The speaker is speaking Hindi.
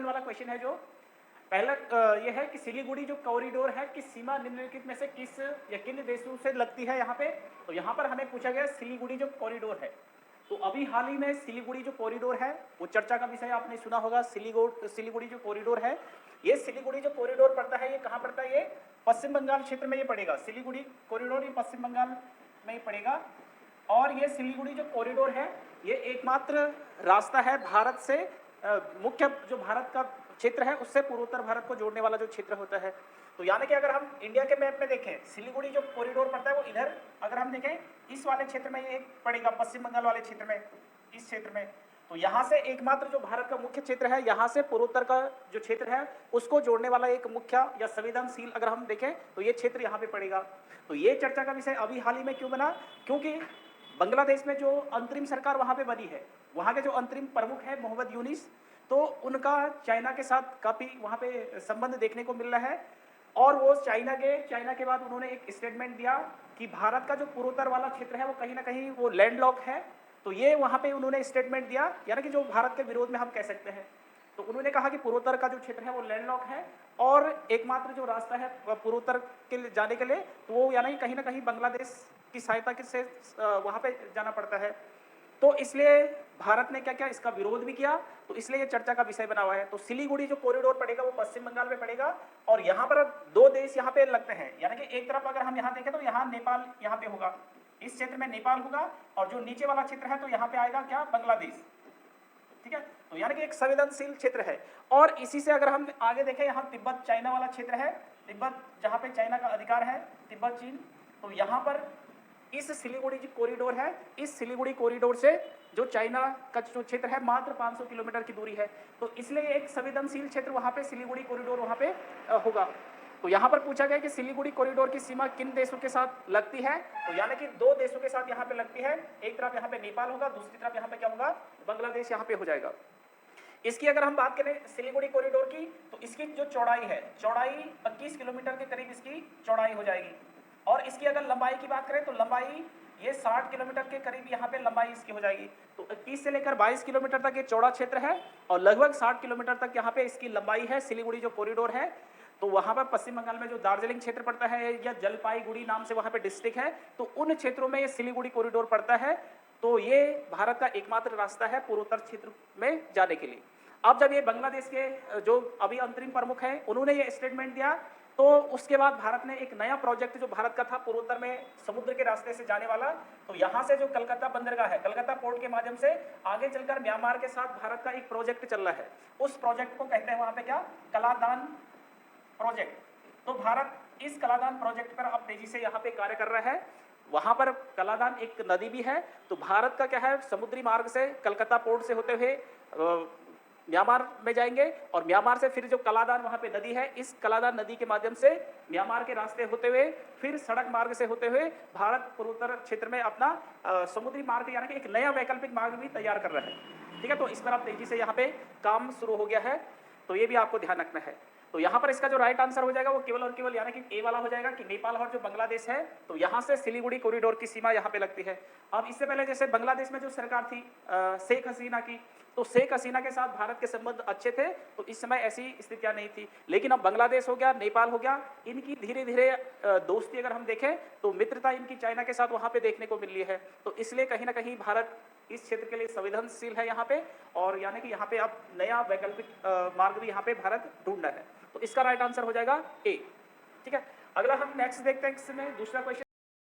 1 वाला क्वेश्चन है जो पहला ये है कि सिलीगुड़ी जो कॉरिडोर है किस सीमा निम्नलिखित में से किस या किन देशों से लगती है यहाँ पे। तो यहाँ पर हमें पूछा गया सिलीगुड़ी जो कॉरिडोर है, तो अभी हाल ही में सिलीगुड़ी जो कॉरिडोर है वो चर्चा का विषय आपने सुना होगा। सिलीगुड़ी जो कॉरिडोर है, ये सिलीगुड़ी जो कॉरिडोर पड़ता है ये कहाँ पड़ता है, ये पश्चिम बंगाल क्षेत्र में ये पड़ेगा। सिलीगुड़ी कॉरिडोर ये पश्चिम बंगाल में ही पड़ेगा। और ये सिलीगुड़ी जो कॉरिडोर है ये एकमात्र रास्ता है भारत से मुख्य जो भारत का क्षेत्र है उससे पूर्वोत्तर भारत को जोड़ने वाला जो क्षेत्र होता है। तो यानी कि अगर हम इंडिया के मैप में देखें, सिलीगुड़ी जो कॉरिडोर पड़ता है वो इधर अगर हम देखें इस वाले क्षेत्र में ये पड़ेगा, पश्चिम बंगाल वाले क्षेत्र में, इस क्षेत्र में। तो यहाँ से एकमात्र जो भारत का मुख्य क्षेत्र है, यहाँ से पूर्वोत्तर का जो क्षेत्र है उसको जोड़ने वाला एक मुख्य या संवेदनशील अगर हम देखें तो ये क्षेत्र यहाँ पे पड़ेगा। तो ये चर्चा का विषय अभी हाल ही में क्यों बना, क्योंकि बांग्लादेश में जो अंतरिम सरकार वहाँ पे बनी है, वहाँ के जो अंतरिम प्रमुख है मोहम्मद यूनिस, तो उनका चाइना के साथ काफ़ी वहाँ पे संबंध देखने को मिल रहा है। और वो चाइना के बाद उन्होंने एक स्टेटमेंट दिया कि भारत का जो पूर्वोत्तर वाला क्षेत्र है वो कहीं ना कहीं वो लैंडलॉक है। तो ये वहाँ पे उन्होंने स्टेटमेंट दिया, यानी कि जो भारत के विरोध में हम कह सकते हैं। तो उन्होंने कहा कि पूर्वोत्तर का जो क्षेत्र है वो लैंडलॉक है और एकमात्र जो रास्ता है पूर्वोत्तर के लिए जाने के लिए तो वो यानी कहीं ना कहीं बांग्लादेश की सहायता से वहाँ पे जाना पड़ता है। तो इसलिए भारत ने क्या किया, इसका विरोध भी किया। तो इसलिए ये चर्चा का विषय बना हुआ है। तो सिलीगुड़ी जो कॉरिडोर पड़ेगा वो पश्चिम बंगाल में पड़ेगा और यहाँ पर दो देश यहाँ पे लगते हैं, यानी कि एक तरफ अगर हम यहाँ देखें तो यहाँ नेपाल यहाँ पे होगा, इस क्षेत्र में नेपाल होगा और जो नीचे वाला क्षेत्र है तो यहाँ पे आएगा क्या, बांग्लादेश। ठीक है, तो यानी कि एक संवेदनशील क्षेत्र है। और इसी से अगर हम आगे देखें, यहाँ तिब्बत चाइना वाला क्षेत्र है, तिब्बत जहाँ पे चाइना का अधिकार है, तिब्बत चीन। तो यहाँ पर इस सिलीगुड़ी जो कॉरिडोर है, इस सिलीगुड़ी कॉरिडोर से जो चाइना का जो क्षेत्र है मात्र 500 किलोमीटर की दूरी है। तो इसलिए एक संवेदनशील क्षेत्र वहाँ पे सिलीगुड़ी कॉरिडोर वहाँ पे होगा। तो यहाँ पर पूछा गया कि सिलीगुड़ी कॉरिडोर की सीमा किन देशों के साथ लगती है। तो यानी कि दो देशों के साथ यहाँ पे लगती है, एक तरफ यहाँ पे नेपाल होगा, दूसरी तरफ यहाँ पे क्या होगा, बांग्लादेश यहाँ पे हो जाएगा। इसकी अगर हम बात करें सिलीगुड़ी कॉरिडोर की, तो इसकी जो चौड़ाई है, चौड़ाई 21 किलोमीटर के करीब इसकी चौड़ाई हो जाएगी। और इसकी अगर लंबाई की बात करें तो लंबाई ये 60 किलोमीटर के करीब यहाँ पे लंबाई इसकी हो जाएगी। तो 21 से लेकर 22 किलोमीटर तक ये चौड़ा क्षेत्र है और लगभग 60 किलोमीटर तक यहाँ पे इसकी लंबाई है। सिलीगुड़ी जो कॉरिडोर है, तो वहाँ पर पश्चिम बंगाल में जो दार्जिलिंग क्षेत्र पड़ता है या जलपाईगुड़ी नाम से वहाँ पे डिस्ट्रिक्ट है, तो उन क्षेत्रों में ये सिलीगुड़ी कॉरिडोर पड़ता है। तो ये भारत का एकमात्र रास्ता है पूर्वोत्तर क्षेत्र में जाने के लिए। अब जब ये बांग्लादेश के जो अभी अंतरिम प्रमुख हैं उन्होंने ये स्टेटमेंट दिया, तो उसके बाद भारत ने एक नया प्रोजेक्ट जो भारत का था पूर्वोत्तर में समुद्र के रास्ते से जाने वाला, तो यहाँ से जो कलकत्ता बंदरगाह है, कलकत्ता पोर्ट के माध्यम से आगे चलकर म्यांमार के साथ भारत का एक प्रोजेक्ट चल रहा है। उस प्रोजेक्ट को कहते हैं वहाँ पे क्या, कलादान प्रोजेक्ट। तो भारत इस कलादान प्रोजेक्ट पर अब तेजी से यहाँ पे कार्य कर रहा है। वहाँ पर कलादान एक नदी भी है, तो भारत का क्या है, समुद्री मार्ग से कलकत्ता पोर्ट से होते हुए म्यांमार में जाएंगे और म्यांमार से फिर जो कलादान वहाँ पे नदी है, इस कलादान नदी के माध्यम से म्यांमार के रास्ते होते हुए फिर सड़क मार्ग से होते हुए भारत पूर्वोत्तर क्षेत्र में अपना समुद्री मार्ग यानी कि एक नया वैकल्पिक मार्ग भी तैयार कर रहा है। ठीक है, तो इस पर अब तेजी से यहाँ पे काम शुरू हो गया है, तो ये भी आपको ध्यान रखना है। तो यहाँ पर इसका जो राइट आंसर हो जाएगा वो केवल और केवल यानी कि ए वाला हो जाएगा कि नेपाल और जो बांग्लादेश है, तो यहाँ से सिलीगुड़ी कॉरिडोर की सीमा यहाँ पे लगती है। अब इससे पहले जैसे बांग्लादेश में जो सरकार थी शेख हसीना की, तो शेख हसीना के साथ भारत के संबंध अच्छे थे, तो इस समय ऐसी स्थितियां नहीं थी। लेकिन अब बांग्लादेश हो गया, नेपाल हो गया, इनकी धीरे धीरे दोस्ती अगर हम देखें तो मित्रता इनकी चाइना के साथ वहाँ पे देखने को मिल रही है। तो इसलिए कहीं ना कहीं भारत इस क्षेत्र के लिए संवेदनशील है यहाँ पे, और यानी कि यहाँ पे अब नया वैकल्पिक मार्ग भी यहाँ पे भारत ढूंढ रहा है। तो इसका राइट आंसर हो जाएगा ए। ठीक है, अगला हम नेक्स्ट देखते हैं, इसमें दूसरा क्वेश्चन।